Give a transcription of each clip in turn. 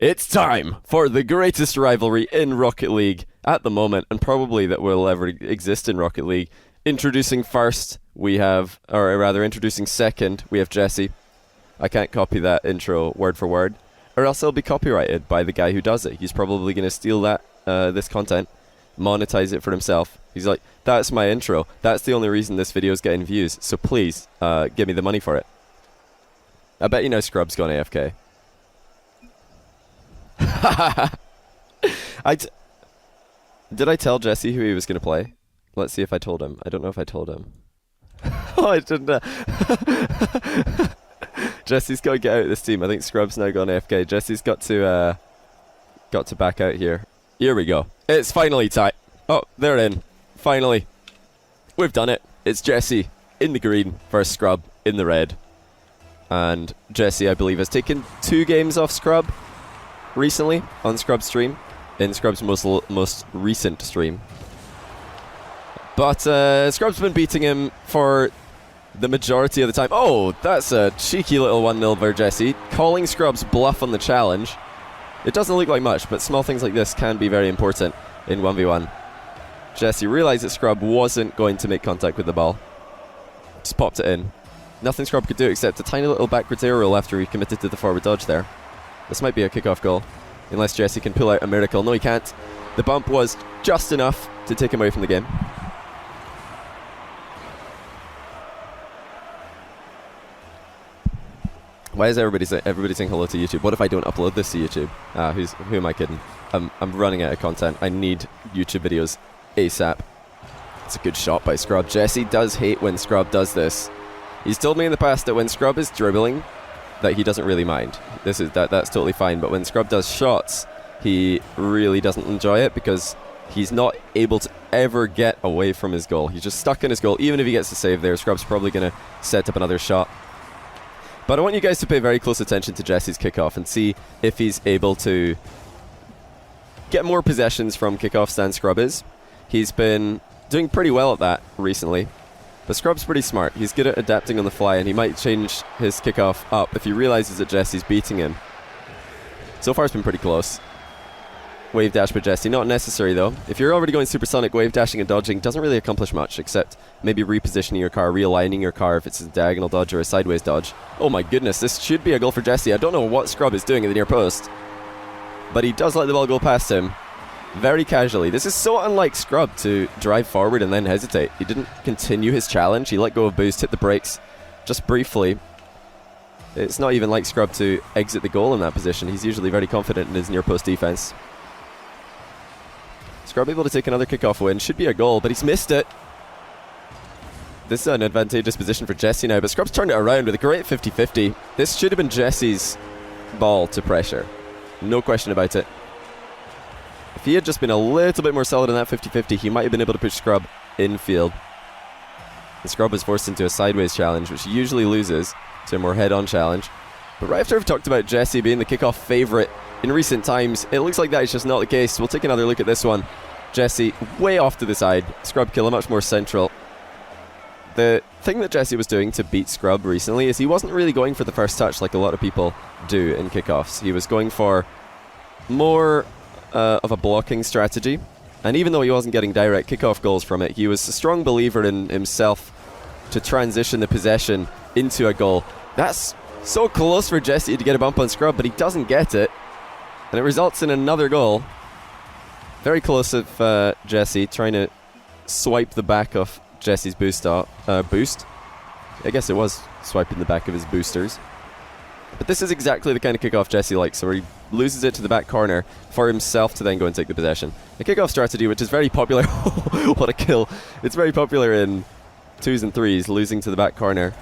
It's time for the greatest rivalry in Rocket League at the moment, and probably that will ever exist in Rocket League. Introducing first, we have, or rather introducing second, we have Jessie. I can't copy that intro word for word, or else it'll be copyrighted by the guy who does it. He's probably going to steal that this content, monetize it for himself. He's like, that's my intro. That's the only reason this video is getting views, so please give me the money for it. I bet you know Scrub's gone AFK. Did I tell Jessie who he was going to play? Let's see if I told him. I don't know if I told him. Oh, I didn't. Jessie's got to get out of this team. I think Scrub's now gone AFK. Jessie's got to back out here. Here we go. It's finally time. Oh, they're in. Finally. We've done it. It's Jessie in the green versus Scrub in the red. And Jessie, I believe, has taken 2 games off Scrub recently on Scrub's stream, in Scrub's most recent stream. But Scrub's been beating him for the majority of the time. Oh, that's a cheeky little 1-0 for Jessie, calling Scrub's bluff on the challenge. It doesn't look like much, but small things like this can be very important in 1v1. Jessie realised that Scrub wasn't going to make contact with the ball. Just popped it in. Nothing Scrub could do except a tiny little backwards air roll after he committed to the forward dodge there. This might be a kickoff goal, unless Jessie can pull out a miracle. No, he can't. The bump was just enough to take him away from the game. Why is everybody saying hello to YouTube? What if I don't upload this to YouTube? Who am I kidding? I'm running out of content. I need YouTube videos ASAP. It's a good shot by Scrub. Jessie does hate when Scrub does this. He's told me in the past that when Scrub is dribbling, that he doesn't really mind. That's totally fine. But when Scrub does shots, he really doesn't enjoy it because he's not able to ever get away from his goal. He's just stuck in his goal. Even if he gets a save there, Scrub's probably going to set up another shot. But I want you guys to pay very close attention to Jessie's kickoff and see if he's able to get more possessions from kickoffs than Scrub is. He's been doing pretty well at that recently. But Scrub's pretty smart. He's good at adapting on the fly, and he might change his kickoff up if he realizes that Jessie's beating him. So far it's been pretty close. Wave dash by Jessie, not necessary though. If you're already going supersonic, wave dashing and dodging doesn't really accomplish much, except maybe repositioning your car, realigning your car if it's a diagonal dodge or a sideways dodge. Oh my goodness, this should be a goal for Jessie. I don't know what Scrub is doing in the near post, but he does let the ball go past him very casually. This is so unlike Scrub to drive forward and then hesitate. He didn't continue his challenge. He let go of boost, hit the brakes just briefly. It's not even like Scrub to exit the goal in that position. He's usually very confident in his near post defense. Scrub able to take another kickoff win. Should be a goal, but he's missed it. This is an advantageous position for Jessie now, but Scrub's turned it around with a great 50-50. This should have been Jessie's ball to pressure. No question about it. If he had just been a little bit more solid in that 50-50, he might have been able to push Scrub infield. And Scrub was forced into a sideways challenge, which he usually loses to a more head-on challenge. But right after I've talked about Jessie being the kickoff favourite in recent times, it looks like that is just not the case. We'll take another look at this one. Jessie way off to the side. Scrub killer much more central. The thing that Jessie was doing to beat Scrub recently is he wasn't really going for the first touch like a lot of people do in kickoffs. He was going for more of a blocking strategy, and even though he wasn't getting direct kickoff goals from it, he was a strong believer in himself to transition the possession into a goal. That's so close for Jessie to get a bump on Scrub, but he doesn't get it, and it results in another goal. Very close of Jessie trying to swipe the back of Jessie's boost. I guess it was swiping the back of his boosters. But this is exactly the kind of kickoff Jessie likes, where he loses it to the back corner for himself to then go and take the possession. A kickoff strategy which is very popular. What a kill. It's very popular in 2s and 3s, losing to the back corner.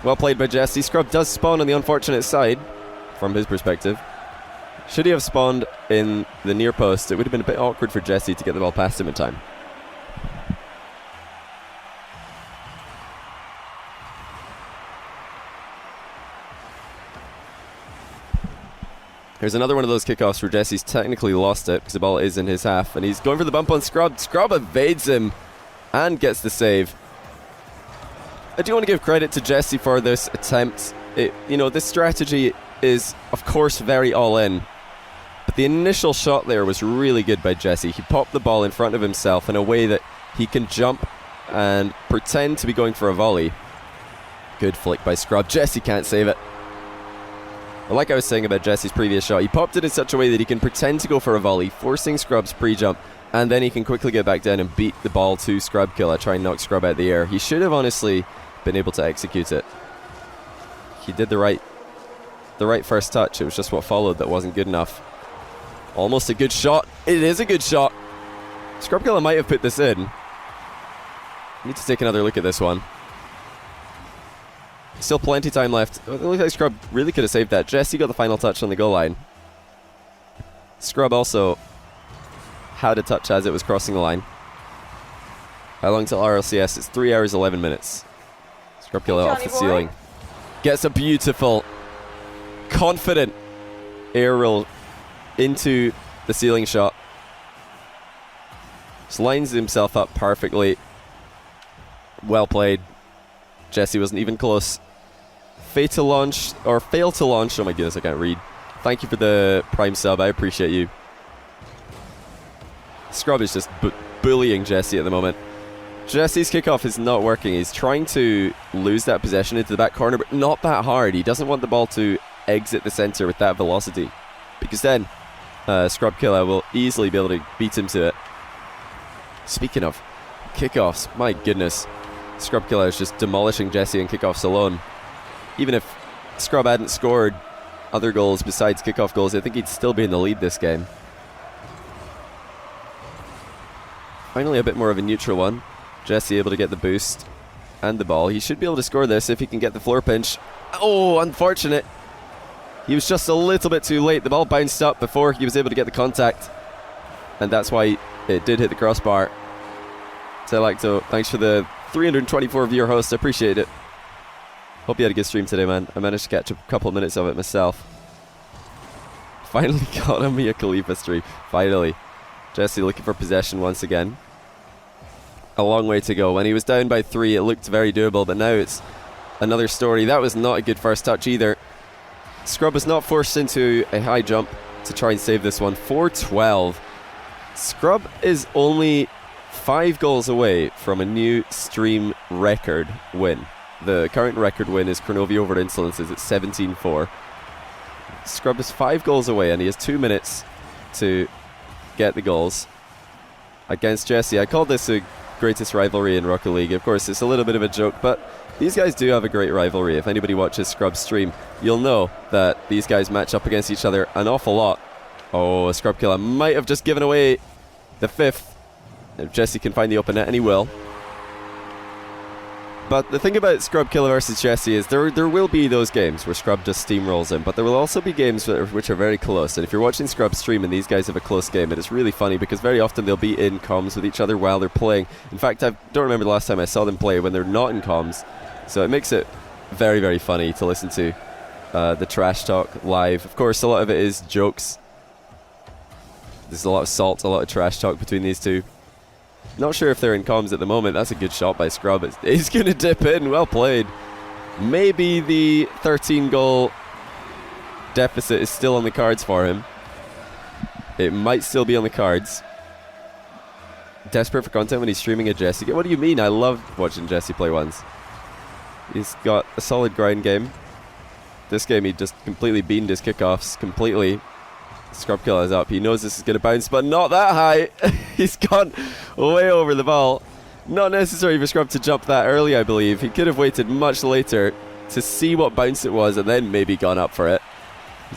Well played by Jessie. Scrub does spawn on the unfortunate side, from his perspective. Should he have spawned in the near post, it would have been a bit awkward for Jessie to get the ball past him in time. Here's another one of those kickoffs where Jessie's technically lost it because the ball is in his half, and he's going for the bump on Scrub. Scrub evades him and gets the save. I do want to give credit to Jessie for this attempt. This strategy is, of course, very all-in. The initial shot there was really good by Jessie. He popped the ball in front of himself in a way that he can jump and pretend to be going for a volley. Good flick by Scrub. Jessie can't save it. Well, like I was saying about Jessie's previous shot, he popped it in such a way that he can pretend to go for a volley, forcing Scrub's pre-jump, and then he can quickly get back down and beat the ball to Scrub Killer, try and knock Scrub out of the air. He should have honestly been able to execute it. He did the right first touch. It was just what followed that wasn't good enough. Almost a good shot. It is a good shot. Scrub Killer might have put this in. Need to take another look at this one. Still plenty of time left. It looks like Scrub really could have saved that. Jessie got the final touch on the goal line. Scrub also had a touch as it was crossing the line. How long till RLCS? It's 3 hours 11 minutes. Scrub Killer off the ceiling. Gets a beautiful, confident air roll into the ceiling shot. Just lines himself up perfectly. Well played. Jessie wasn't even close. Fail to launch. Oh my goodness, I can't read. Thank you for the Prime sub, I appreciate you. Scrub is just bullying Jessie at the moment. Jessie's kickoff is not working. He's trying to lose that possession into the back corner, but not that hard. He doesn't want the ball to exit the center with that velocity, because then Scrub Killer will easily be able to beat him to it. Speaking of kickoffs, my goodness, Scrub Killer is just demolishing Jessie in kickoffs alone. Even if Scrub hadn't scored other goals besides kickoff goals, I think he'd still be in the lead this game. Finally a bit more of a neutral one. Jessie able to get the boost and the ball. He should be able to score this if he can get the floor pinch. Oh, unfortunate. He was just a little bit too late. The ball bounced up before he was able to get the contact, and that's why it did hit the crossbar. Telacto, thanks for the 324 viewer host. I appreciate it. Hope you had a good stream today, man. I managed to catch a couple of minutes of it myself. Finally got a Mia Khalifa stream. Finally. Jessie looking for possession once again. A long way to go. When he was down by 3, it looked very doable, but now it's another story. That was not a good first touch either. Scrub was not forced into a high jump to try and save this one. 4-12. Scrub is only 5 goals away from a new stream record win. The current record win is Cronovia over Insolences at 17-4. Scrub is 5 goals away, and he has 2 minutes to get the goals against Jessie. I called this a greatest rivalry in Rocket League. Of course, it's a little bit of a joke, but these guys do have a great rivalry. If anybody watches Scrub's stream, you'll know that these guys match up against each other an awful lot. Oh, a Scrub Killer might have just given away the 5th. If Jessie can find the open net, and he will. But the thing about Scrub Killer versus Jessie is there will be those games where Scrub just steamrolls him, but there will also be games which are very close. And if you're watching Scrub's stream and these guys have a close game, it is really funny because very often they'll be in comms with each other while they're playing. In fact, I don't remember the last time I saw them play when they're not in comms. So it makes it very, very funny to listen to the trash talk live. Of course, a lot of it is jokes. There's a lot of salt, a lot of trash talk between these two. Not sure if they're in comms at the moment. That's a good shot by Scrub. He's going to dip in. Well played. Maybe the 13-goal deficit is still on the cards for him. It might still be on the cards. Desperate for content when he's streaming a Jessie. What do you mean? I love watching Jessie play ones. He's got a solid grind game. This game he just completely beamed his kickoffs. Completely. Scrub Killer is up. He knows this is going to bounce, but not that high. He's gone way over the ball. Not necessary for Scrub to jump that early, I believe. He could have waited much later to see what bounce it was and then maybe gone up for it.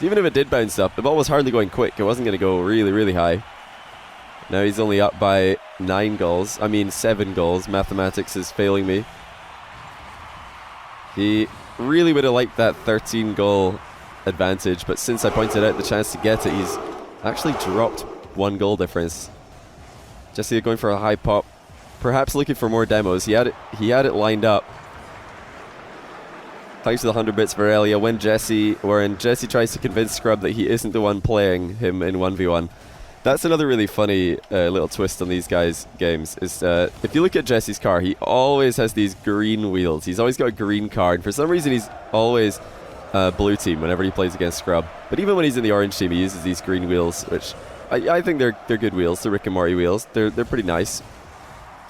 Even if it did bounce up, the ball was hardly going quick. It wasn't going to go really, really high. Now he's only up by 7 goals. Mathematics is failing me. He really would have liked that 13-goal advantage, but since I pointed out the chance to get it, he's actually dropped 1 goal difference. Jessie going for a high pop, perhaps looking for more demos. He had it lined up. Thanks for the 100 bits for Elia. When Jessie tries to convince Scrub that he isn't the one playing him in 1v1. That's another really funny little twist on these guys' games. Is if you look at Jessie's car, he always has these green wheels. He's always got a green car, and for some reason he's always blue team whenever he plays against Scrub. But even when he's in the orange team, he uses these green wheels, which I think they're good wheels. They're Rick and Morty wheels. They're pretty nice.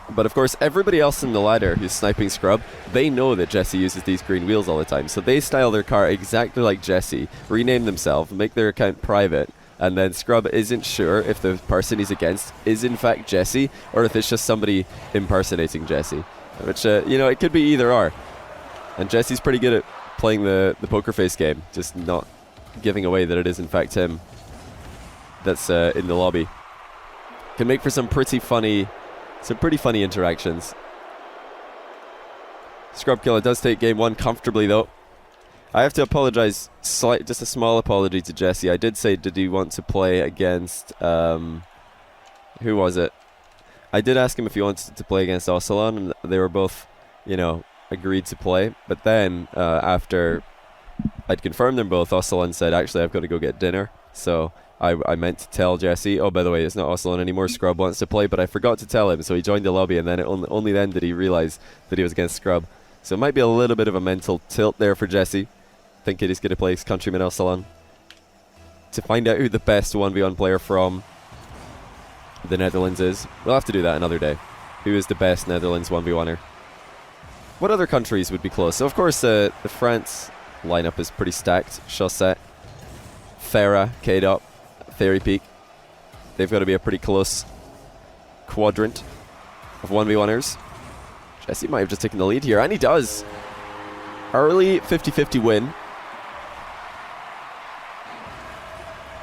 But of course, everybody else in the ladder who's sniping Scrub, they know that Jessie uses these green wheels all the time. So they style their car exactly like Jessie, rename themselves, make their account private, and then Scrub isn't sure if the person he's against is in fact Jessie, or if it's just somebody impersonating Jessie. Which, it could be either or. And Jessie's pretty good at playing the poker face game, just not giving away that it is in fact him that's in the lobby. Can make for some pretty funny interactions. Scrub Killer does take game 1 comfortably though. I have to apologize, just a small apology to Jessie. I did say, did he want to play against, who was it? I did ask him if he wanted to play against Ocelon, and they were both, agreed to play. But then, after I'd confirmed them both, Ocelon said, actually, I've got to go get dinner. So I meant to tell Jessie, oh, by the way, it's not Ocelon anymore, Scrub wants to play, but I forgot to tell him, so he joined the lobby, and then only then did he realize that he was against Scrub. So it might be a little bit of a mental tilt there for Jessie, thinking he's going to play his countryman Ocelon. To find out who the best 1v1 player from the Netherlands is, we'll have to do that another day. Who is the best Netherlands 1v1er? What other countries would be close? So of course the France lineup is pretty stacked. Chaussette, Farah, K-Dop, Fairy Peak. They've got to be a pretty close quadrant of 1v1ers. Jessie might have just taken the lead here, and he does. Early 50-50 win.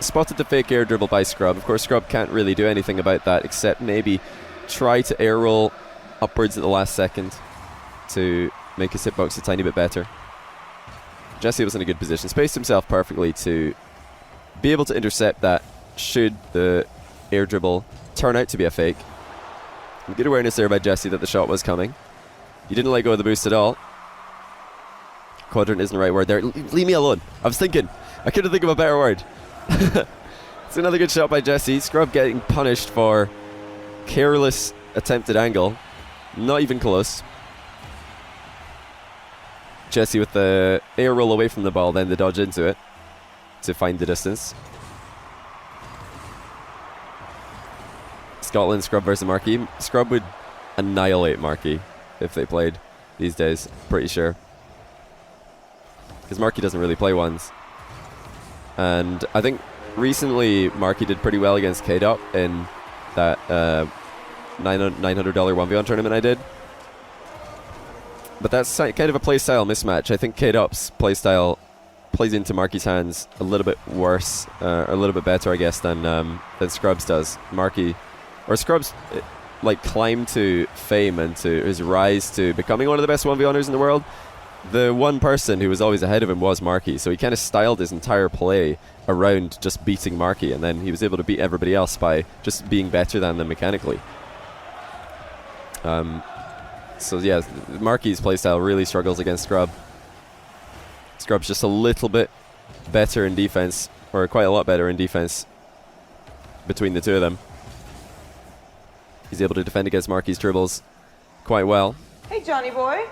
Spotted the fake air dribble by Scrub. Of course, Scrub can't really do anything about that except maybe try to air roll upwards at the last second to make his hitbox a tiny bit better. Jessie was in a good position, spaced himself perfectly to be able to intercept that should the air dribble turn out to be a fake. Good awareness there by Jessie that the shot was coming. He didn't let go of the boost at all. Quadrant isn't the right word there. Leave me alone. I was thinking. I couldn't think of a better word. It's another good shot by Jessie. Scrub getting punished for careless attempted angle. Not even close. Jessie with the air roll away from the ball, then the dodge into it to find the distance. Scotland, Scrub versus Marquee. Scrub would annihilate Marquee if they played these days, pretty sure. Because Marquee doesn't really play ones. And I think recently Marquee did pretty well against K-Dop in that $900 1v1 tournament I did. But that's kind of a playstyle mismatch. I think K-Dop's playstyle plays into Marquee's hands a little bit worse, or a little bit better, I guess, than Scrub's does. Scrub's climb to fame and to his rise to becoming one of the best 1v1ers in the world. The one person who was always ahead of him was Marquee, so he kind of styled his entire play around just beating Marquee, and then he was able to beat everybody else by just being better than them mechanically. So yeah, Marquee's playstyle really struggles against Scrub. Scrub's just a little bit better in defense, or quite a lot better in defense between the two of them. He's able to defend against Marquee's dribbles quite well. Hey Johnny boy.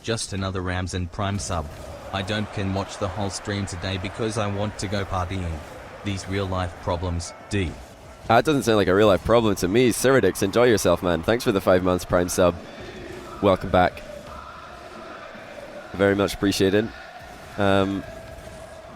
Just another Ramzan Prime sub. I can watch the whole stream today because I want to go partying. These real life problems, D. That doesn't sound like a real life problem to me. Cyradix, enjoy yourself, man. Thanks for the 5 months Prime sub. Welcome back. Very much appreciated. But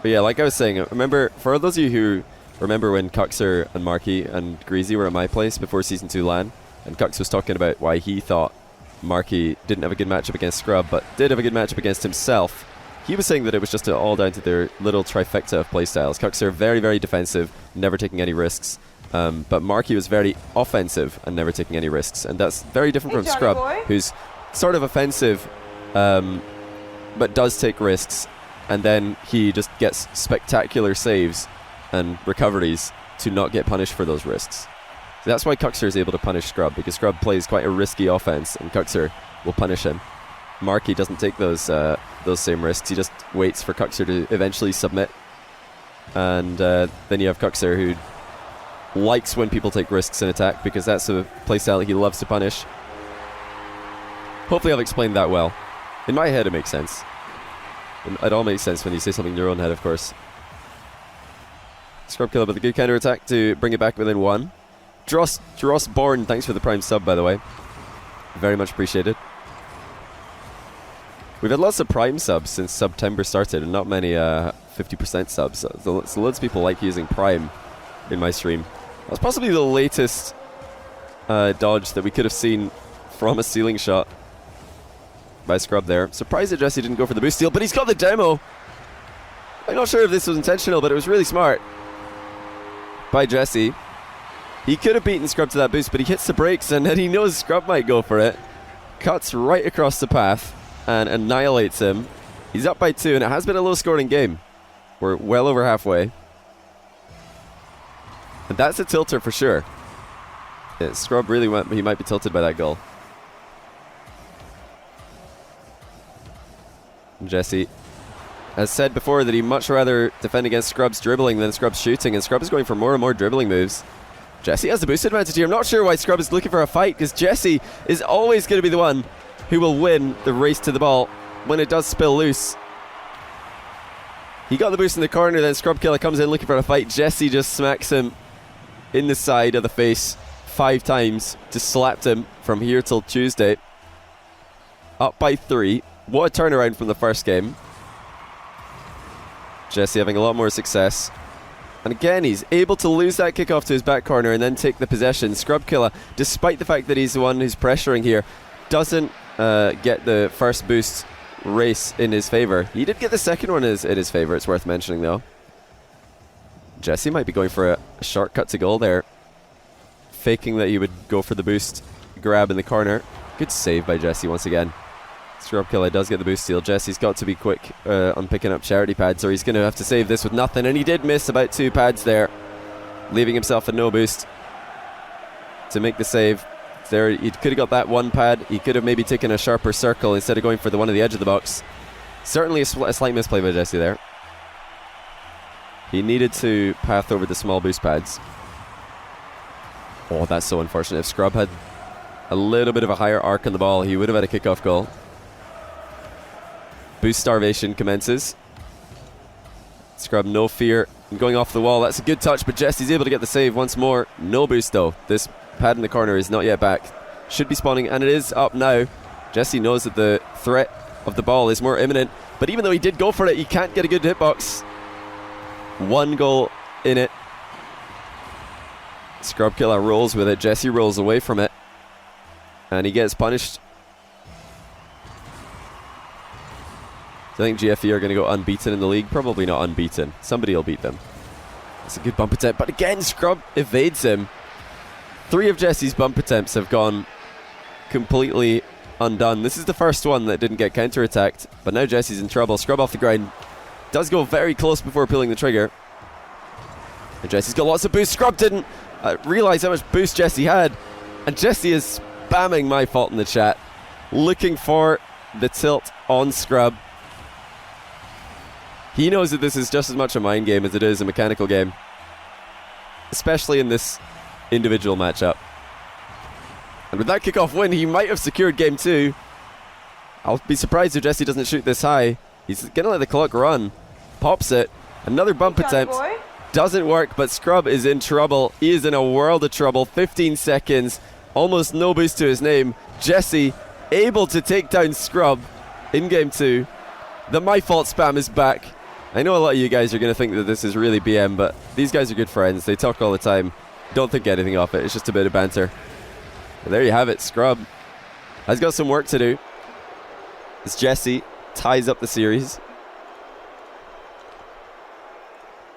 yeah, like I was saying, remember, for those of you who remember when Cuxer and Marquee and Greasy were at my place before Season 2 LAN, and Cux was talking about why he thought Marquee didn't have a good matchup against Scrub, but did have a good matchup against himself. He was saying that it was just all down to their little trifecta of playstyles. Cuxer very, very defensive, never taking any risks. But Marquee was very offensive and never taking any risks. And that's very different from Scrub, who's sort of offensive, but does take risks. And then he just gets spectacular saves and recoveries to not get punished for those risks. So that's why Cuxer is able to punish Scrub, because Scrub plays quite a risky offense and Cuxer will punish him. Marquee doesn't take those same risks. He just waits for Cuxer to eventually submit. And then you have Cuxer, who likes when people take risks in attack, because that's a playstyle that he loves to punish. Hopefully I've explained that well. In my head it makes sense. And it all makes sense when you say something in your own head, of course. Scrub Killer with a good counter attack to bring it back within 1. Dross Bourne, thanks for the prime sub, by the way. Very much appreciated. We've had lots of prime subs since September started, and not many 50% subs. So loads of people like using prime in my stream. That's possibly the latest dodge that we could have seen from a ceiling shot by Scrub there. Surprised that Jessie didn't go for the boost steal, but he's got the demo. I'm not sure if this was intentional, but it was really smart by Jessie. He could have beaten Scrub to that boost, but he hits the brakes, and then he knows Scrub might go for it. Cuts right across the path and annihilates him. He's up by 2, and it has been a low-scoring game. We're well over halfway. And that's a tilter for sure. Yeah, Scrub really went, but he might be tilted by that goal. Jessie has said before that he'd much rather defend against Scrub's dribbling than Scrub's shooting, and Scrub is going for more and more dribbling moves. Jessie has the boost advantage here. I'm not sure why Scrub is looking for a fight, because Jessie is always going to be the one who will win the race to the ball when it does spill loose. He got the boost in the corner, then Scrub Killer comes in looking for a fight. Jessie just smacks him in the side of the face 5 times to slap him from here till Tuesday. Up by 3. What a turnaround from the first game. Jessie having a lot more success. And again, he's able to lose that kickoff to his back corner and then take the possession. Scrub Killer, despite the fact that he's the one who's pressuring here, doesn't get the first boost race in his favour. He did get the second one in his favour, it's worth mentioning though. Jessie might be going for a shortcut to goal there. Faking that he would go for the boost grab in the corner. Good save by Jessie once again. Scrub Killer does get the boost steal. Jessie's got to be quick on picking up charity pads, or he's going to have to save this with nothing, and he did miss about 2 pads there, leaving himself a no boost to make the save. There, he could have got that 1 pad. He could have maybe taken a sharper circle instead of going for the one at the edge of the box. Certainly a slight misplay by Jessie there. He needed to path over the small boost pads. Oh, that's so unfortunate. If Scrub had a little bit of a higher arc on the ball, he would have had a kickoff goal. Boost starvation commences. Scrub, no fear going off the wall. That's a good touch, but Jessie's able to get the save once more. No boost though. This pad in the corner is not yet back. Should be spawning, and it is up now. Jessie knows that the threat of the ball is more imminent, but even though he did go for it, he can't get a good hitbox. 1 goal in it. Scrub Killer rolls with it. Jessie rolls away from it, and he gets punished. I think GFE are going to go unbeaten in the league. Probably not unbeaten. Somebody will beat them. It's a good bump attempt, but again, Scrub evades him. 3 of Jessie's bump attempts have gone completely undone. This is the first one that didn't get counter-attacked, but now Jessie's in trouble. Scrub off the ground. Does go very close before pulling the trigger. And Jessie's got lots of boost. Scrub didn't realise how much boost Jessie had. And Jessie is spamming my fault in the chat, looking for the tilt on Scrub. He knows that this is just as much a mind game as it is a mechanical game, especially in this individual matchup. And with that kickoff win, he might have secured game 2. I'll be surprised if Jessie doesn't shoot this high. He's going to let the clock run. Pops it. Another bump attempt. Doesn't work, but Scrub is in trouble. He is in a world of trouble. 15 seconds. Almost no boost to his name. Jessie able to take down Scrub in game 2. The My Fault spam is back. I know a lot of you guys are going to think that this is really BM, but these guys are good friends. They talk all the time. Don't think anything of it. It's just a bit of banter. But there you have it. Scrub has got some work to do as Jessie ties up the series.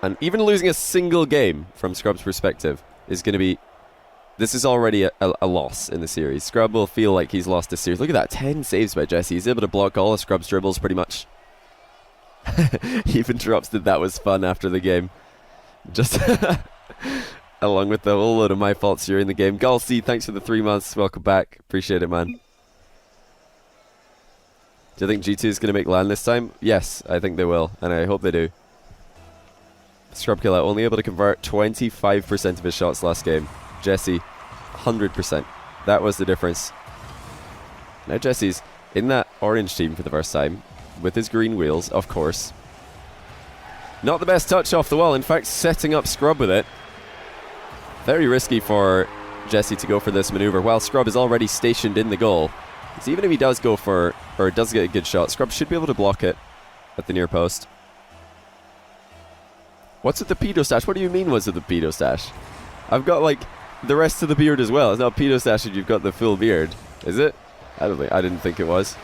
And even losing a single game from Scrub's perspective is going to be... This is already a loss in the series. Scrub will feel like he's lost this series. Look at that. 10 saves by Jessie. He's able to block all of Scrub's dribbles pretty much. Even Drops did that was fun after the game. Just along with the whole load of my faults during the game. Galsey, thanks for the 3 months. Welcome back. Appreciate it, man. Do you think G2 is going to make LAN this time? Yes, I think they will, and I hope they do. Scrub Killer only able to convert 25% of his shots last game. Jessie, 100%. That was the difference. Now Jessie's in that orange team for the first time. with his green wheels, of course. Not the best touch off the wall, in fact setting up Scrub with it. Very risky for Jessie to go for this maneuver while Scrub is already stationed in the goal. So even if he does go for, or does get a good shot, Scrub should be able to block it at the near post. What's with the pedo stash? What do you mean what's with the pedo stash? I've got like the rest of the beard as well. It's not pedo stash if you've got the full beard, is it? I didn't think it was.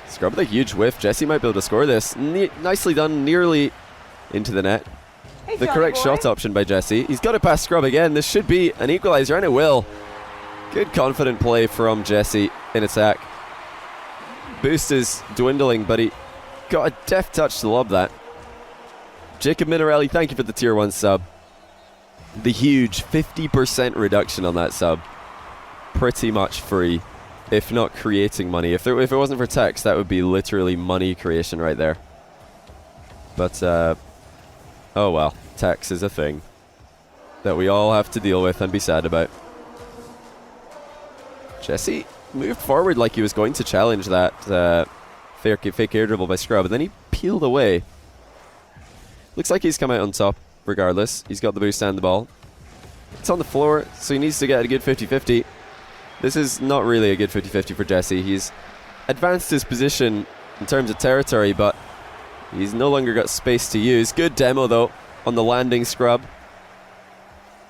Scrub with a huge whiff. Jessie might be able to score this. Nicely done, nearly into the net. Hey, the correct shot option by Jessie. He's got it past Scrub again. This should be an equaliser, and it will. Good confident play from Jessie in attack. Boost is dwindling, but he got a deft touch to lob that. Jacob Minarelli, thank you for the tier 1 sub. The huge 50% reduction on that sub. Pretty much free, if not creating money. If it wasn't for text, that would be literally money creation right there. But, oh well, tax is a thing that we all have to deal with and be sad about. Jessie moved forward like he was going to challenge that fake air dribble by Scrub, and then he peeled away. Looks like he's come out on top regardless. He's got the boost and the ball. It's on the floor, so he needs to get a good 50-50. This is not really a good 50-50 for Jessie. He's advanced his position in terms of territory, but he's no longer got space to use. Good demo though on the landing Scrub.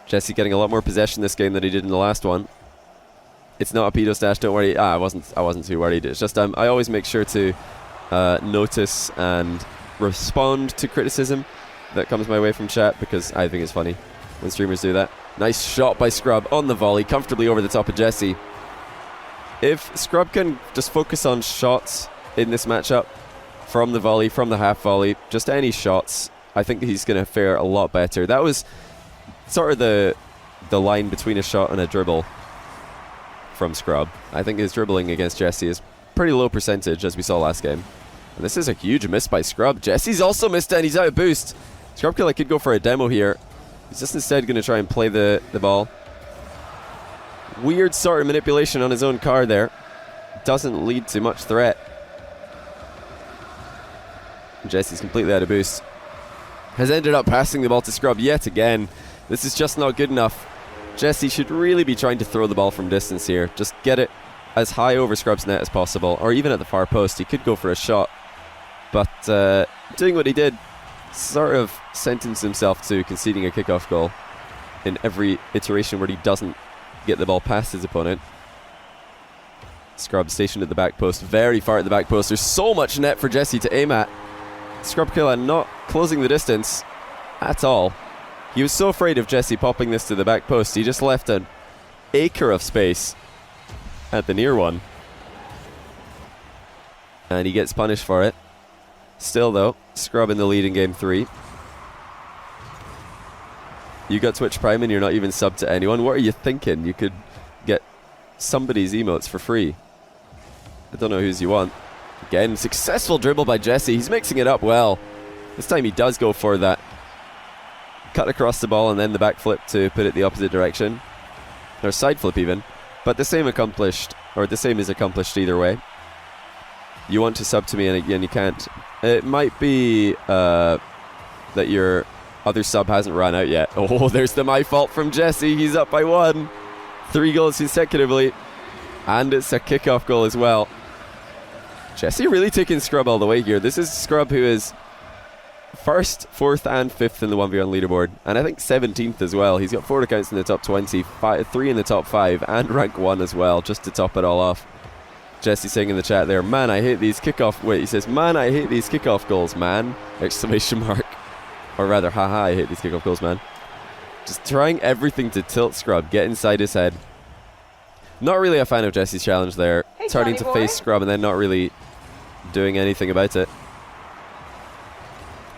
Jessie getting a lot more possession this game than he did in the last one. It's not a pedo stash, don't worry. I wasn't too worried. It's just I always make sure to notice and respond to criticism that comes my way from chat, because I think it's funny when streamers do that. Nice shot by Scrub on the volley, comfortably over the top of Jessie. If Scrub can just focus on shots in this matchup, from the volley, from the half volley, just any shots, I think he's going to fare a lot better. That was sort of the line between a shot and a dribble from Scrub. I think his dribbling against Jessie is pretty low percentage, as we saw last game. And this is a huge miss by Scrub. Jessie's also missed it, and he's out of boost. Scrub could go for a demo here. He's just instead going to try and play the ball. Weird sort of manipulation on his own car there. Doesn't lead to much threat. Jessie's completely out of boost. Has ended up passing the ball to Scrub yet again. This is just not good enough. Jessie should really be trying to throw the ball from distance here. Just get it as high over Scrub's net as possible, or even at the far post. He could go for a shot, but doing what he did sort of sentenced himself to conceding a kickoff goal in every iteration where he doesn't get the ball past his opponent. Scrub stationed at the back post, very far at the back post. There's so much net for Jessie to aim at. Scrubkilla not closing the distance at all. He was so afraid of Jessie popping this to the back post, he just left an acre of space at the near one. And he gets punished for it. Still though, Scrub in the lead in game 3. You got Twitch Prime and you're not even subbed to anyone. What are you thinking? You could get somebody's emotes for free. I don't know whose you want. Again, successful dribble by Jessie. He's mixing it up well. This time he does go for that cut across the ball and then the back flip to put it the opposite direction. Or side flip even. But the same is accomplished either way. You want to sub to me and again you can't. It might be that your other sub hasn't run out yet. Oh, there's the my fault from Jessie. He's up by 1. 3 goals consecutively. And it's a kickoff goal as well. Jessie really taking Scrub all the way here. This is Scrub who is 1st, 4th and 5th in the 1v1 leaderboard, and I think 17th as well. He's got 4 accounts in the top 20, 3 in the top 5 and rank 1 as well, just to top it all off. Jessie saying in the chat there, man I hate these kickoff, he says, man I hate these kickoff goals, man, exclamation mark. Or rather, haha, I hate these kickoff goals, man. Just trying everything to tilt Scrub, get inside his head. Not really a fan of Jessie's challenge there. Hey, starting to face Scrub and then not really doing anything about it.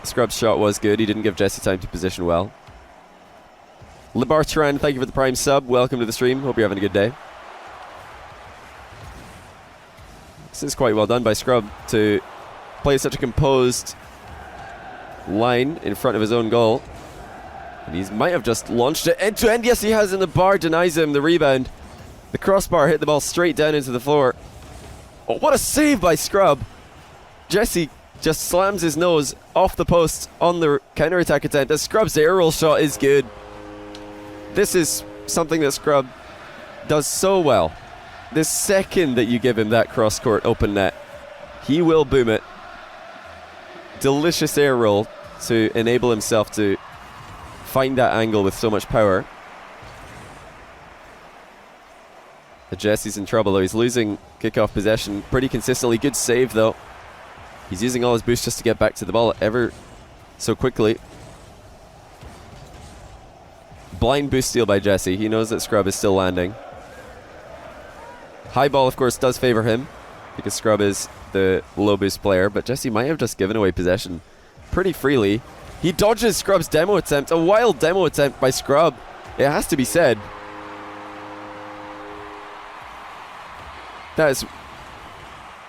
Scrub's shot was good. He didn't give Jessie time to position well. Libartran, thank you for the Prime sub. Welcome to the stream. Hope you're having a good day. This is quite well done by Scrub to play such a composed line in front of his own goal. And he might have just launched it end to end. Yes, he has, and the bar denies him the rebound. The crossbar hit the ball straight down into the floor. Oh, what a save by Scrub. Jessie just slams his nose off the post on the counter-attack attempt. The Scrub's air roll shot is good. This is something that Scrub does so well. The second that you give him that cross-court open net, he will boom it. Delicious air roll to enable himself to find that angle with so much power. The Jessie's in trouble though. He's losing kickoff possession pretty consistently. Good save though. He's using all his boost just to get back to the ball ever so quickly. Blind boost steal by Jessie. He knows that Scrub is still landing. High ball, of course, does favor him because Scrub is the low boost player, but Jessie might have just given away possession pretty freely. He dodges Scrub's demo attempt. A wild demo attempt by Scrub, it has to be said. That is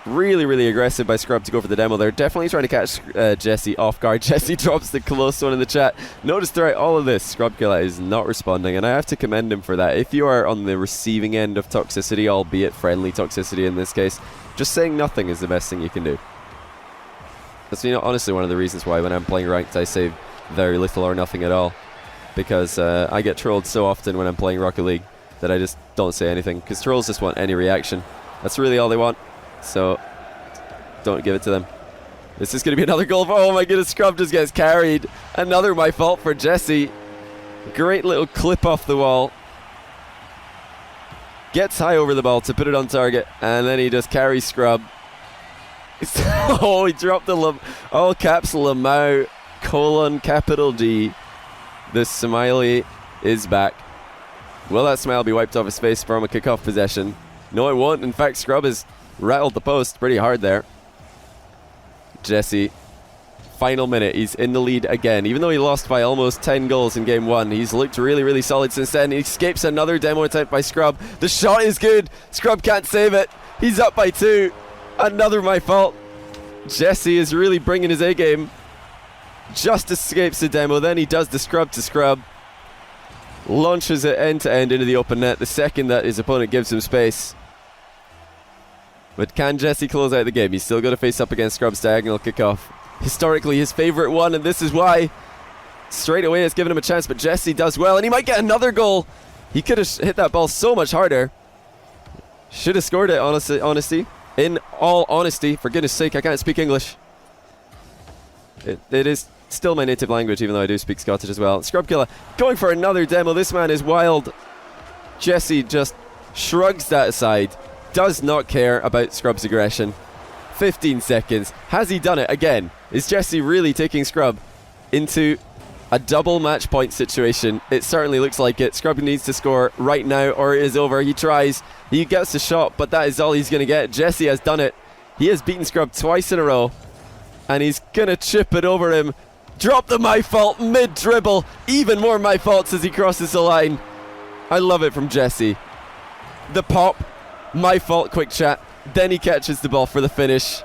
really, really aggressive by Scrub to go for the demo there. Definitely trying to catch Jessie off guard. Jessie drops the close one in the chat. Notice throughout all of this, Scrubkilla is not responding, and I have to commend him for that. If you are on the receiving end of toxicity, albeit friendly toxicity in this case, just saying nothing is the best thing you can do. That's honestly one of the reasons why when I'm playing ranked I say very little or nothing at all, because I get trolled so often when I'm playing Rocket League that I just don't say anything, because trolls just want any reaction. That's really all they want. So, don't give it to them. This is going to be another goal. Oh my goodness, Scrub just gets carried. Another my fault for Jessie. Great little clip off the wall. Gets high over the ball to put it on target, and then he just carries Scrub. Oh, he dropped the all caps Lamau, capital G. The smiley is back. Will that smile be wiped off his face from a kickoff possession? No, it won't. In fact, Scrub has rattled the post pretty hard there. Jessie, final minute, he's in the lead again. Even though he lost by almost 10 goals in game 1, he's looked really, really solid since then. He escapes another demo attempt by Scrub. The shot is good. Scrub can't save it. He's up by 2. Another my fault. Jessie is really bringing his A game. Just escapes the demo, then he does the scrub to Scrub. Launches it end to end into the open net the second that his opponent gives him space. But can Jessie close out the game? He's still got to face up against Scrub's diagonal kickoff. Historically his favourite one, and this is why. Straight away it's given him a chance, but Jessie does well, and he might get another goal. He could have hit that ball so much harder. Should have scored it, honesty. In all honesty, for goodness sake, I can't speak English. It is still my native language, even though I do speak Scottish as well. Scrubkilla going for another demo. This man is wild. Jessie just shrugs that aside. Does not care about Scrub's aggression. 15 seconds. Has he done it again? Is Jessie really taking Scrub into a double match point situation? It certainly looks like it. Scrub needs to score right now or it is over. He tries. He gets the shot, but that is all he's going to get. Jessie has done it. He has beaten Scrub twice in a row. And he's going to chip it over him. Drop the my fault mid-dribble. Even more my faults as he crosses the line. I love it from Jessie. The pop. My fault quick chat. Then he catches the ball for the finish.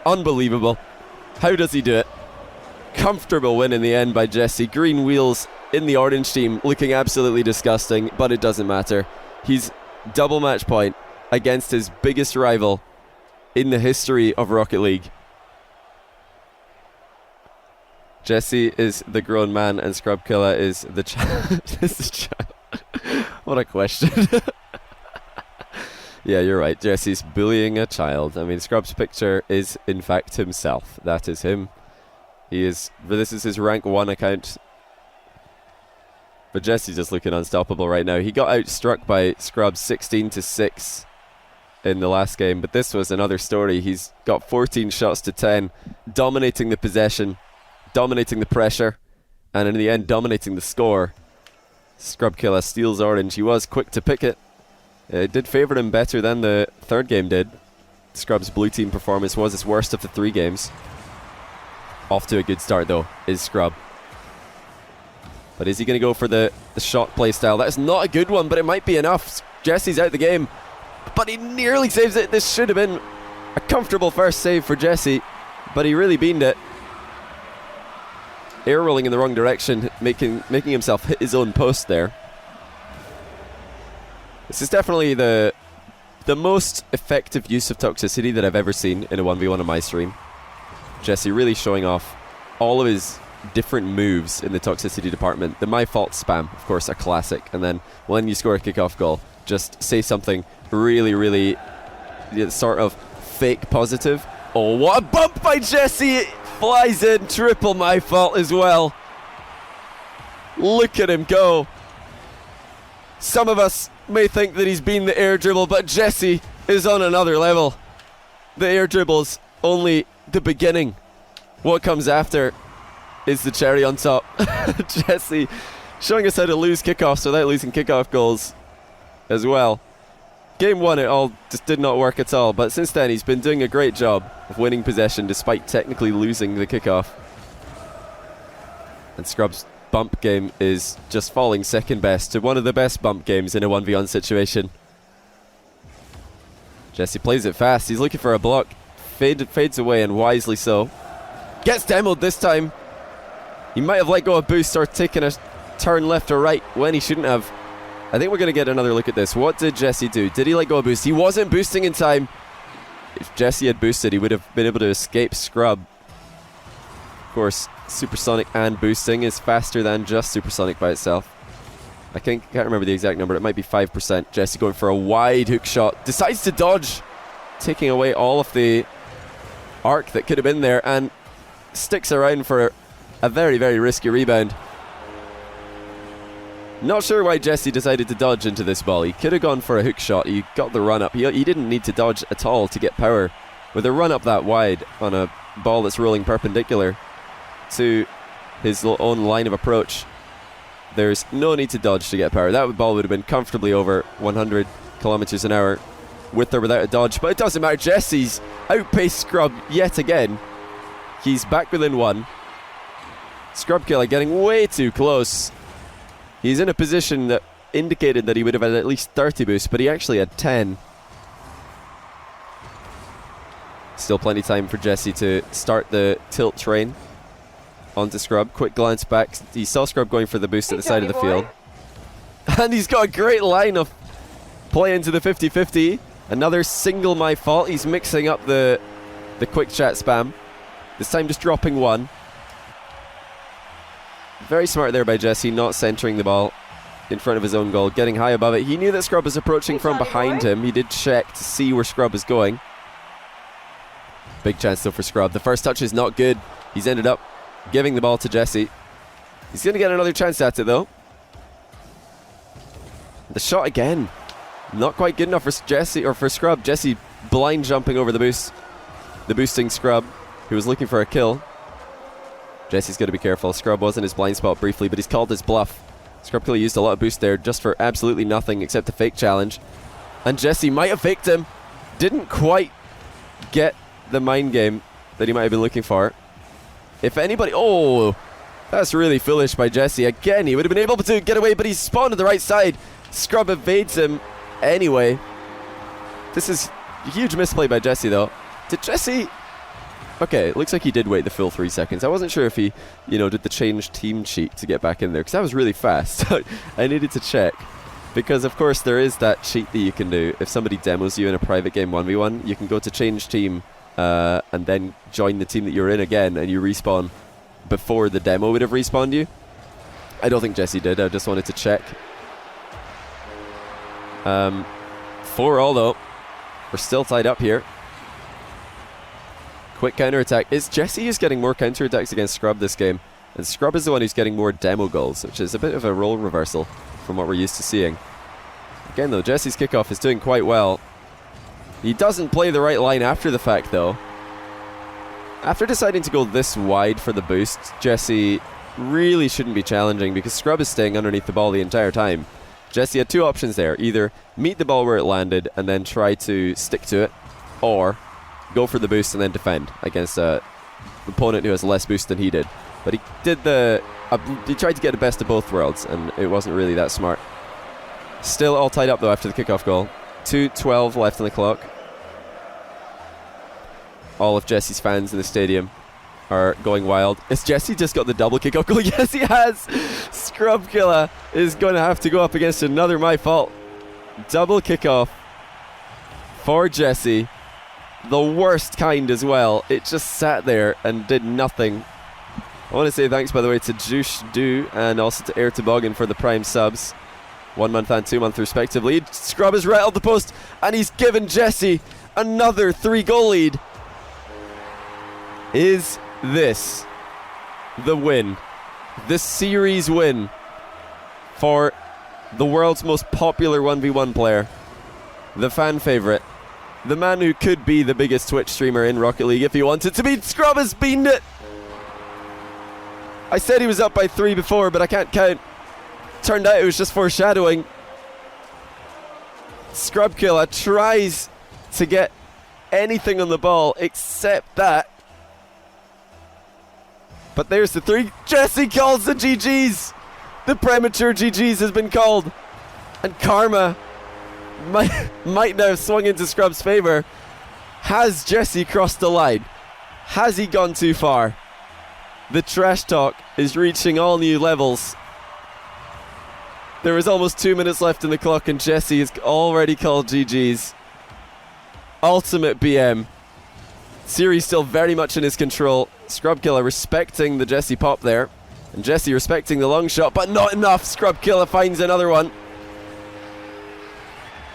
Unbelievable. How does he do it? Comfortable win in the end by Jessie. Green wheels in the orange team looking absolutely disgusting, but it doesn't matter. He's double match point against his biggest rival in the history of Rocket League. Jessie is the grown man and Scrubkilla is the child. What a question. Yeah, you're right. Jessie's bullying a child. I mean, Scrub's picture is in fact himself. That is him. This is his rank 1 account. But Jessie's just looking unstoppable right now. He got outstruck by Scrub 16-6 in the last game, but this was another story. He's got 14 shots to 10, dominating the possession, dominating the pressure, and in the end dominating the score. Scrubkilla steals orange. He was quick to pick it. It did favour him better than the third game did. Scrub's blue team performance was his worst of the 3 games. Off to a good start though is Scrub. But is he going to go for the shot play style? That's not a good one, but it might be enough. Jessie's out the game, but he nearly saves it. This should have been a comfortable first save for Jessie, but he really beamed it. Air rolling in the wrong direction, making himself hit his own post there. This is definitely the most effective use of toxicity that I've ever seen in a 1v1 on my stream. Jessie really showing off all of his different moves in the toxicity department. The my fault spam, of course, a classic. And then when you score a kickoff goal, just say something really sort of fake positive. Oh, what a bump by Jessie! It flies in, triple my fault as well. Look at him go. Some of us may think that he's been the air dribble, but Jessie is on another level. The air dribble's only the beginning. What comes after is the cherry on top. Jessie showing us how to lose kickoffs without losing kickoff goals as well. Game 1, it all just did not work at all, but since then he's been doing a great job of winning possession despite technically losing the kickoff. And Scrub's bump game is just falling second best to one of the best bump games in a 1v1 situation. Jessie plays it fast, he's looking for a block, fades away, and wisely so. Gets demoed this time. He might have let go of boost or taken a turn left or right when he shouldn't have. I think we're going to get another look at this. What did Jessie do? Did he let go of boost? He wasn't boosting in time. If Jessie had boosted, he would have been able to escape Scrub. Of course, supersonic and boosting is faster than just supersonic by itself. I can't remember the exact number. It might be 5%. Jessie going for a wide hook shot. Decides to dodge, taking away all of the arc that could have been there, and sticks around for a very risky rebound. Not sure why Jessie decided to dodge into this ball. He could have gone for a hook shot. He got the run up. He didn't need to dodge at all to get power. With a run up that wide on a ball that's rolling perpendicular to his own line of approach, there's no need to dodge to get power. That ball would have been comfortably over 100 kilometers an hour with or without a dodge, but it doesn't matter. Jessie's outpaced Scrub yet again. He's back within 1. Scrub killer getting way too close. He's in a position that indicated that he would have had at least 30 boosts, but he actually had 10. Still plenty of time for Jessie to start the tilt train onto Scrub. Quick glance back. He saw Scrub going for the boost at the side of the field. And he's got a great line of play into the 50-50. Another single my fault. He's mixing up the quick chat spam. This time just dropping 1. Very smart there by Jessie, not centering the ball in front of his own goal, getting high above it. He knew that Scrub was approaching from behind him. He did check to see where Scrub is going. Big chance though for Scrub. The first touch is not good. He's ended up giving the ball to Jessie. He's going to get another chance at it though. The shot again. Not quite good enough for Jessie or for Scrub. Jessie blind jumping over the boost. The boosting Scrub, who was looking for a kill. Jessie's got to be careful. Scrub was in his blind spot briefly, but he's called his bluff. Scrub killer used a lot of boost there just for absolutely nothing except a fake challenge. And Jessie might have faked him. Didn't quite get the mind game that he might have been looking for. If anybody... Oh, that's really foolish by Jessie. Again, he would have been able to get away, but he's spawned to the right side. Scrub evades him anyway. This is a huge misplay by Jessie, though. Did Jessie... Okay, it looks like he did wait the full 3 seconds. I wasn't sure if he, did the change team cheat to get back in there, because that was really fast. I needed to check. Because, of course, there is that cheat that you can do. If somebody demos you in a private game 1v1, you can go to change team and then join the team that you're in again, and you respawn before the demo would have respawned you. I don't think Jessie did. I just wanted to check. 4-all, though. We're still tied up here. Quick counter-attack. Jessie is getting more counter-attacks against Scrub this game, and Scrub is the one who's getting more demo goals, which is a bit of a role reversal from what we're used to seeing. Again though, Jessie's kickoff is doing quite well. He doesn't play the right line after the fact though. After deciding to go this wide for the boost, Jessie really shouldn't be challenging because Scrub is staying underneath the ball the entire time. Jessie had 2 options there. Either meet the ball where it landed and then try to stick to it, or go for the boost and then defend against an opponent who has less boost than he did. But he did he tried to get the best of both worlds, and it wasn't really that smart. Still all tied up though after the kickoff goal. 2:12 left on the clock. All of Jessie's fans in the stadium are going wild. Has Jessie just got the double kickoff goal? Yes, he has! Scrub Killer is going to have to go up against another my fault. Double kickoff for Jessie. The worst kind as well. It just sat there and did nothing. I want to say thanks, by the way, to Juice Do and also to Air Toboggan for the Prime subs. 1 month and 2 month respectively. Scrub has rattled the post and he's given Jessie another 3-goal lead. Is this the win? The series win for the world's most popular 1v1 player, the fan favourite, the man who could be the biggest Twitch streamer in Rocket League if he wanted to be. Scrub has beaten it. I said he was up by 3 before, but I can't count. Turned out it was just foreshadowing. Scrubkilla tries to get anything on the ball except that. But there's the 3. Jessie calls the GGs. The premature GGs has been called. And karma might now have swung into Scrub's favour. Has Jessie crossed the line? Has he gone too far? The trash talk is reaching all new levels. There is almost 2 minutes left in the clock and Jessie has already called GGs. Ultimate BM. Series still very much in his control. Scrubkilla respecting the Jessie pop there. And Jessie respecting the long shot, but not enough. Scrubkilla finds another one.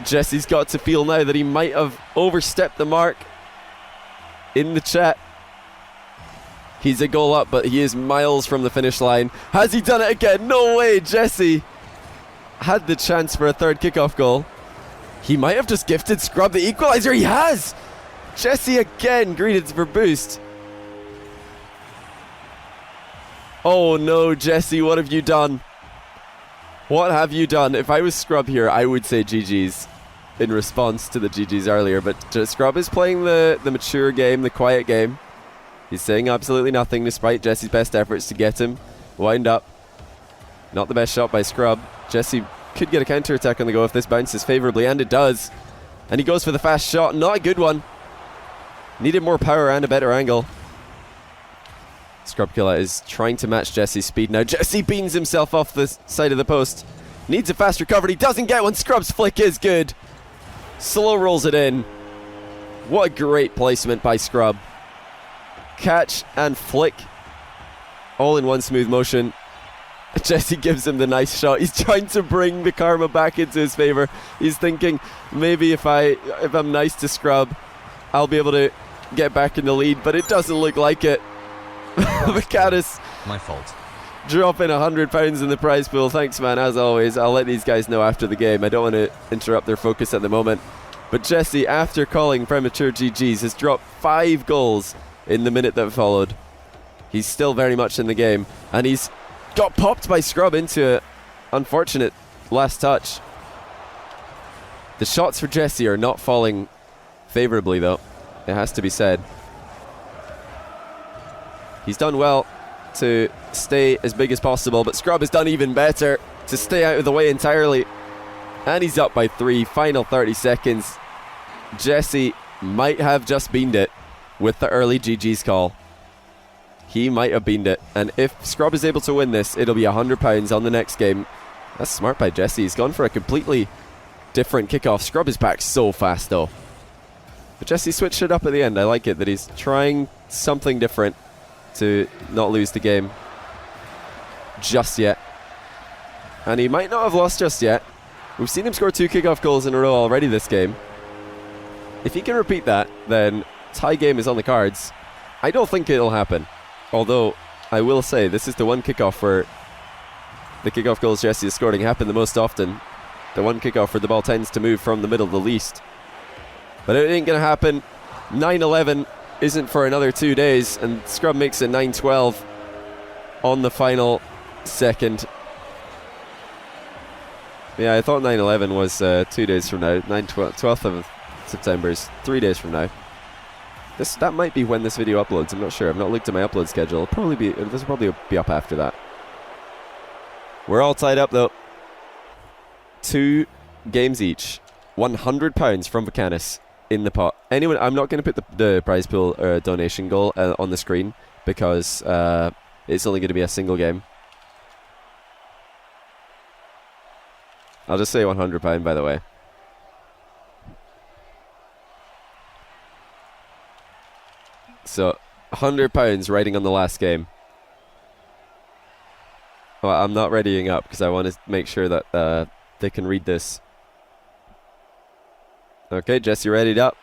Jessie's got to feel now that he might have overstepped the mark in the chat. He's a goal up, but he is miles from the finish line. Has he done it again? No way. Jessie had the chance for a third kickoff goal. He might have just gifted Scrub the equalizer. He has. Jessie again greeted for boost. Oh no, Jessie, what have you done? What have you done? If I was Scrub here, I would say GG's in response to the GG's earlier, but Scrub is playing the mature game, the quiet game. He's saying absolutely nothing despite Jessie's best efforts to get him wound up. Not the best shot by Scrub. Jessie could get a counter-attack on the go if this bounces favourably, and it does. And he goes for the fast shot. Not a good one. Needed more power and a better angle. Scrubkilla is trying to match Jessie's speed now. Jessie beans himself off the side of the post. Needs a fast recovery. Doesn't get one. Scrub's flick is good. Slow rolls it in. What a great placement by Scrub. Catch and flick. All in one smooth motion. Jessie gives him the nice shot. He's trying to bring the karma back into his favour. He's thinking, maybe if I'm nice to Scrub, I'll be able to get back in the lead, but it doesn't look like it. Vacatus. My fault. Dropping £100 in the prize pool. Thanks, man, as always. I'll let these guys know after the game. I don't want to interrupt their focus at the moment. But Jessie, after calling premature GGs, has dropped 5 goals in the minute that followed. He's still very much in the game, and he's got popped by Scrub into an unfortunate last touch. The shots for Jessie are not falling favourably, though. It has to be said. He's done well to stay as big as possible, but Scrub has done even better to stay out of the way entirely. And he's up by 3. Final 30 seconds. Jessie might have just beamed it with the early GG's call. He might have beamed it. And if Scrub is able to win this, it'll be £100 on the next game. That's smart by Jessie. He's gone for a completely different kickoff. Scrub is back so fast, though. But Jessie switched it up at the end. I like it that he's trying something different to not lose the game just yet. And he might not have lost just yet. We've seen him score 2 kickoff goals in a row already this game. If he can repeat that, then tie game is on the cards. I don't think it'll happen. Although, I will say, this is the one kickoff where the kickoff goals Jessie is scoring happen the most often. The one kickoff where the ball tends to move from the middle the least. But it ain't going to happen. 9-11 isn't for another 2 days, and Scrub makes it 9-12 on the final second. Yeah, I thought 9-11 was 2 days from now. 12th of September is 3 days from now. That might be when this video uploads. I'm not sure. I've not looked at my upload schedule. This will probably be up after that. We're all tied up though. 2 games each. £100 from Vacanis in the pot. Anyone? I'm not going to put the prize pool donation goal on the screen because it's only going to be a single game. I'll just say £100 by the way. So, £100 riding on the last game. Well, I'm not readying up because I want to make sure that they can read this. Okay, Jessie readied up.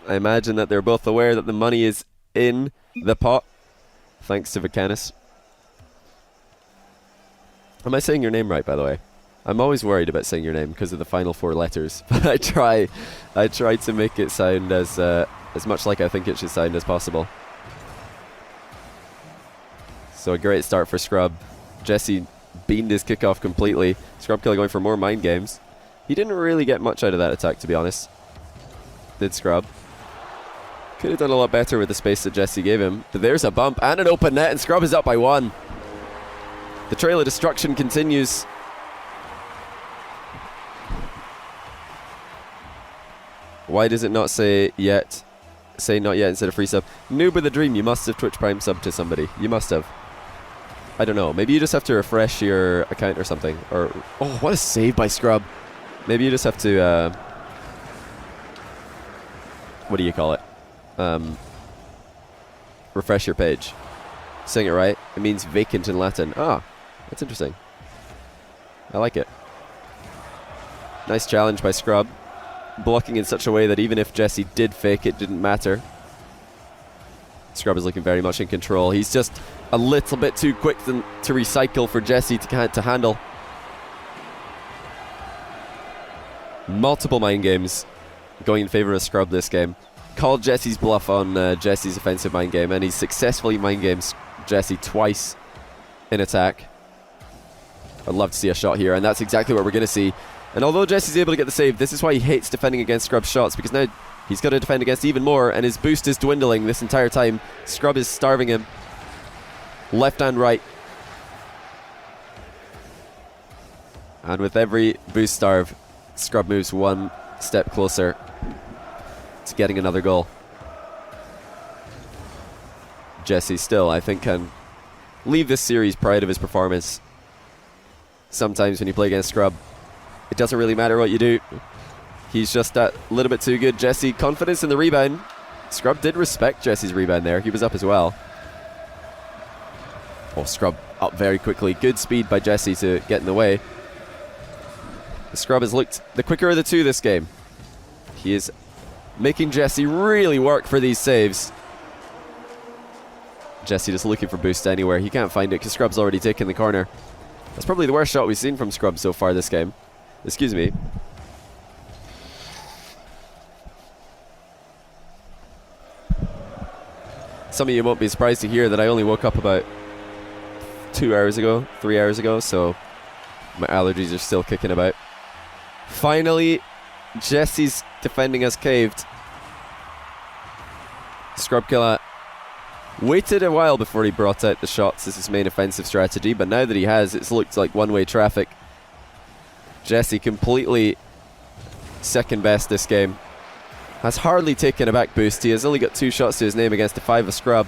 I imagine that they're both aware that the money is in the pot, thanks to Vicanis. Am I saying your name right, by the way? I'm always worried about saying your name because of the final 4 letters. But I try to make it sound as much like I think it should sound as possible. So a great start for Scrub. Jessie beamed his kickoff completely. Scrub Killer going for more mind games. He didn't really get much out of that attack, to be honest. Did Scrub. Could have done a lot better with the space that Jessie gave him. But there's a bump and an open net, and Scrub is up by 1. The trail of destruction continues. Why does it not say yet? Say not yet instead of free sub. Noob with a dream, you must have Twitch Prime sub to somebody. You must have. I don't know. Maybe you just have to refresh your account or something. Or oh, what a save by Scrub. Maybe you just have to what do you call it? Refresh your page. Saying it right. It means vacant in Latin. Ah, that's interesting. I like it. Nice challenge by Scrub. Blocking in such a way that even if Jessie did fake, it didn't matter. Scrub is looking very much in control. He's just a little bit too quick to recycle for Jessie to handle. Multiple mind games going in favor of Scrub this game. Called Jessie's bluff on Jessie's offensive mind game, and he's successfully mind games Jessie twice in attack. I'd love to see a shot here, and that's exactly what we're going to see. And although Jessie's able to get the save, this is why he hates defending against Scrub's shots, because now he's got to defend against even more, and his boost is dwindling this entire time. Scrub is starving him. Left and right. And with every boost starve, Scrub moves one step closer to getting another goal. Jessie still, I think, can leave this series proud of his performance. Sometimes when you play against Scrub, it doesn't really matter what you do. He's just that little bit too good. Jessie, confidence in the rebound. Scrub did respect Jessie's rebound there. He was up as well. Oh, Scrub up very quickly. Good speed by Jessie to get in the way. Scrub has looked the quicker of the two this game. He is making Jessie really work for these saves. Jessie just looking for boost anywhere. He can't find it because Scrub's already taken the corner. That's probably the worst shot we've seen from Scrub so far this game. Excuse me. Some of you won't be surprised to hear that I only woke up about 3 hours ago, so my allergies are still kicking about. Finally, Jessie's defending us caved. Scrubkilla waited a while before he brought out the shots as his main offensive strategy, but now that he has, it's looked like one-way traffic. Jessie completely second best this game. Has hardly taken a back boost. He has only got 2 shots to his name against a 5 of Scrub.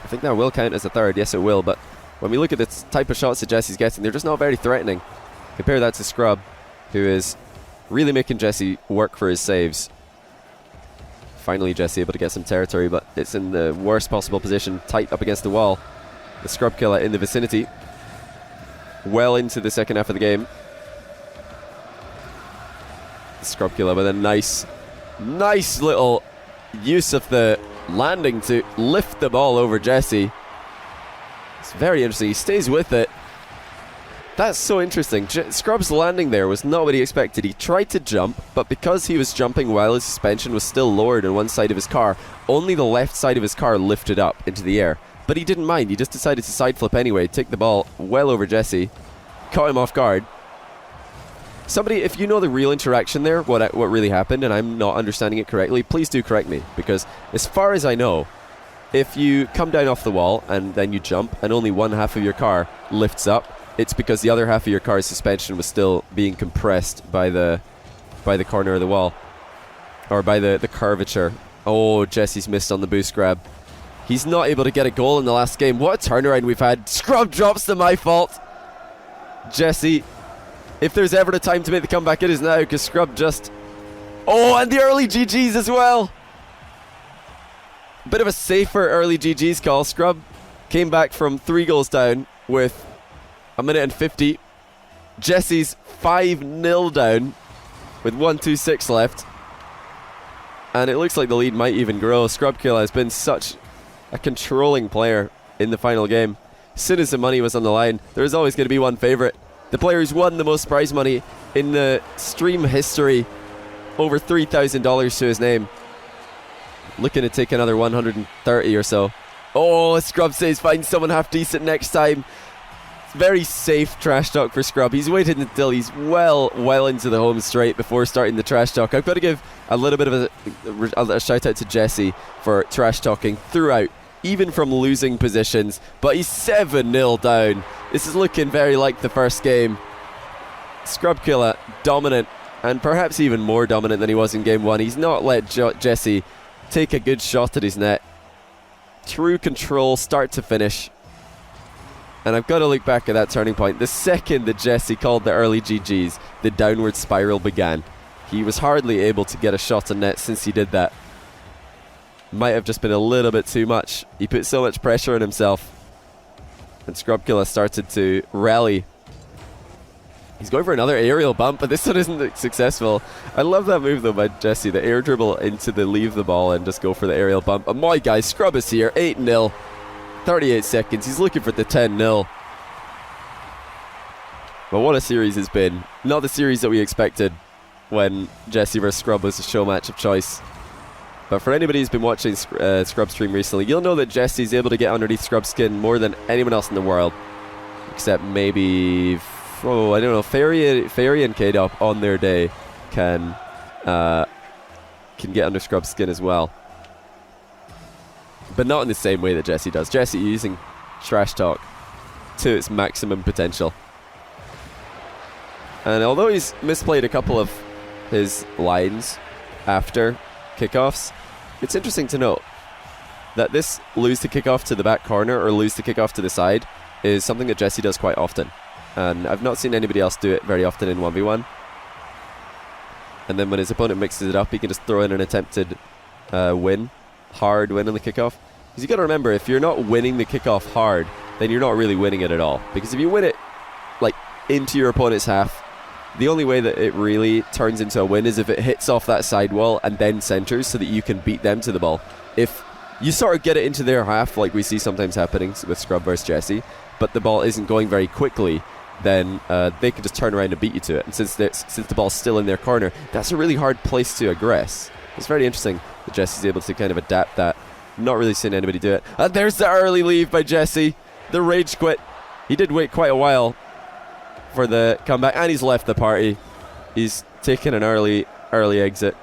I think that will count as a third. Yes, it will, but when we look at the type of shots that Jessie's getting, they're just not very threatening. Compare that to Scrub, who is really making Jessie work for his saves. Finally, Jessie able to get some territory, but it's in the worst possible position, tight up against the wall. The Scrub Killer in the vicinity. Well into the second half of the game. The Scrub Killer with a nice little use of the landing to lift the ball over Jessie. It's very interesting. He stays with it. That's so interesting. Scrub's landing there was not what he expected. He tried to jump, but because he was jumping while his suspension was still lowered on one side of his car, only the left side of his car lifted up into the air. But he didn't mind. He just decided to side flip anyway, take the ball well over Jessie, caught him off guard. Somebody, if you know the real interaction there, what really happened, and I'm not understanding it correctly, please do correct me. Because as far as I know, if you come down off the wall and then you jump and only one half of your car lifts up, it's because the other half of your car's suspension was still being compressed by the corner of the wall. Or by the curvature. Oh, Jessie's missed on the boost grab. He's not able to get a goal in the last game. What a turnaround we've had. Scrub drops the my fault. Jessie, if there's ever a time to make the comeback, it is now, because Scrub just... Oh, and the early GGs as well. Bit of a safer early GG's call. Scrub came back from 3 goals down with a minute and 50. Jessie's 5-0 down with 1:26 left. And it looks like the lead might even grow. Scrubkilla has been such a controlling player in the final game. As soon as the money was on the line, there was always going to be one favourite. The player who's won the most prize money in the stream history, over $3,000 to his name. Looking to take another 130 or so. Oh, Scrub says find someone half decent next time. It's very safe trash talk for Scrub. He's waited until he's well into the home straight before starting the trash talk. I've got to give a little bit of a shout out to Jessie for trash talking throughout, even from losing positions. But he's 7-0 down. This is looking very like the first game. Scrubkilla dominant, and perhaps even more dominant than he was in game 1. He's not let Jessie take a good shot at his net. True control, start to finish. And I've got to look back at that turning point. The second that Jessie called the early GGs, the downward spiral began. He was hardly able to get a shot on net since he did that. Might have just been a little bit too much. He put so much pressure on himself. And Scrubkilla started to rally. He's going for another aerial bump, but this one isn't successful. I love that move though by Jessie, the air dribble into the leave the ball and just go for the aerial bump. And my guy, Scrub is here, 8-0, 38 seconds. He's looking for the 10-0. But what a series has been. Not the series that we expected when Jessie vs Scrub was the show match of choice. But for anybody who's been watching Scrub stream recently, you'll know that Jessie's able to get underneath Scrub's skin more than anyone else in the world. Except maybe... oh, I don't know. Fairy and K-Dop on their day can get under Scrub's skin as well, but not in the same way that Jessie does. Jessie using trash talk to its maximum potential, and although he's misplayed a couple of his lines after kickoffs, it's interesting to note that this lose the kickoff to the back corner or lose the kickoff to the side is something that Jessie does quite often. And I've not seen anybody else do it very often in 1v1. And then when his opponent mixes it up, he can just throw in an attempted hard win on the kickoff. Because you got to remember, if you're not winning the kickoff hard, then you're not really winning it at all. Because if you win it like into your opponent's half, the only way that it really turns into a win is if it hits off that sidewall and then centers so that you can beat them to the ball. If you sort of get it into their half, like we see sometimes happening with Scrub versus Jessie, but the ball isn't going very quickly, then they can just turn around and beat you to it. And since the ball's still in their corner, that's a really hard place to aggress. It's very interesting that Jessie's able to kind of adapt that. Not really seen anybody do it. And there's the early leave by Jessie. The rage quit. He did wait quite a while for the comeback, and he's left the party. He's taken an early exit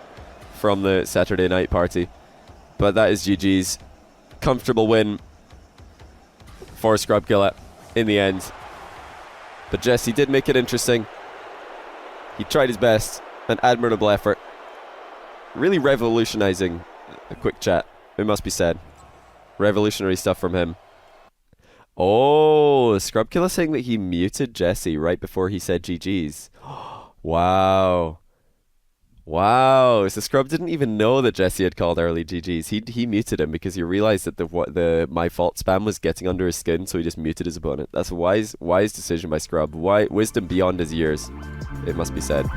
from the Saturday night party. But that is GG's. Comfortable win for Scrubkilla in the end. But Jessie did make it interesting. He tried his best. An admirable effort. Really revolutionizing a quick chat, it must be said. Revolutionary stuff from him. Oh, Scrubkilla saying that he muted Jessie right before he said GG's. Wow. Wow. So Scrub didn't even know that Jessie had called early GG's. He muted him because he realized that the my fault spam was getting under his skin, so he just muted his opponent. That's a wise decision by Scrub. Wisdom beyond his years, it must be said.